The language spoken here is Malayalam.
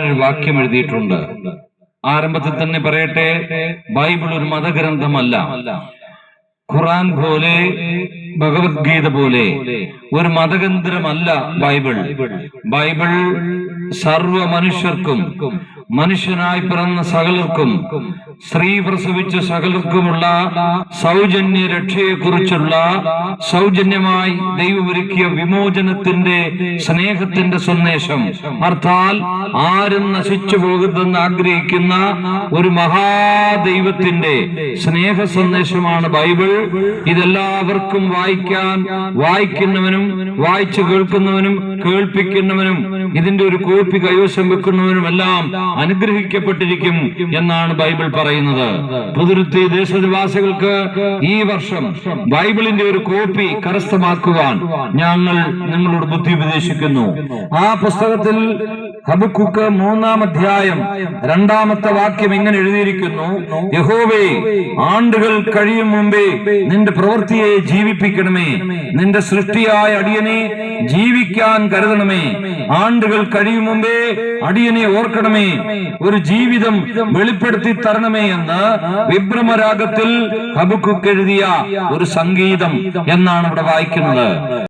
ഒരു വാക്യം എഴുതിയിട്ടുണ്ട്. ആരംഭത്തിൽ തന്നെ പറയട്ടെ, ബൈബിൾ ഒരു മതഗ്രന്ഥമല്ല. ഖുർആൻ പോലെ, ഭഗവത്ഗീത പോലെ ഒരു മതഗ്രന്ഥമല്ല ബൈബിൾ. ബൈബിൾ സർവ മനുഷ്യർക്കും, മനുഷ്യനായി പിറന്ന സകലർക്കും, സ്ത്രീ പ്രസവിച്ച സകലർക്കുമുള്ള സൗജന്യ രക്ഷയെക്കുറിച്ചുള്ള, സൗജന്യമായി ദൈവമൊരുക്കിയ വിമോചനത്തിന്റെ, സ്നേഹത്തിന്റെ സന്ദേശം. അർത്ഥാൽ ആരും നശിച്ചു പോകരുതെന്ന് ആഗ്രഹിക്കുന്ന ഒരു മഹാദൈവത്തിന്റെ സ്നേഹ സന്ദേശമാണ് ബൈബിൾ. ഇതെല്ലാവർക്കും വായിക്കാൻ, വായിക്കുന്നവനും വായിച്ചു കേൾക്കുന്നവനും കേൾപ്പിക്കുന്നവനും ഇതിന്റെ ഒരു കോപ്പി കൈവശം വെക്കുന്നവനുമെല്ലാം അനുഗ്രഹിക്കപ്പെട്ടിരിക്കും എന്നാണ് ബൈബിൾ പറയുന്നത്. പുതുരുത്തി ദേശനിവാസികൾക്ക് ഈ വർഷം ബൈബിളിന്റെ ഒരു കോപ്പി കരസ്ഥമാക്കുവാൻ ഞങ്ങൾ നിങ്ങളോട് ബുദ്ധി ഉപദേശിക്കുന്നു. ആ പുസ്തകത്തിൽ ഹബക്കൂക്ക് 3-ാം അധ്യായം 2-ാമത്തെ വാക്യം ഇങ്ങനെ എഴുതിയിരിക്കുന്നു: യഹോവേ, ആണ്ടുകൾ കഴിയും മുമ്പേ നിന്റെ പ്രവൃത്തിയെ ജീവിപ്പിക്കണമേ, നിന്റെ സൃഷ്ടിയായ അടിയനെ ജീവിക്കാൻ കരുതണമേ. ആണ്ടുകൾ കഴിയും മുമ്പേ അടിയനെ ഓർക്കണമേ, ഒരു ജീവിതം വെളിപ്പെടുത്തി തരണമേ എന്ന് വിഭ്രമരാഗത്തിൽ ഹബക്കൂക്ക് എഴുതിയ ഒരു സംഗീതം എന്നാണ് ഇവിടെ വായിക്കുന്നത്.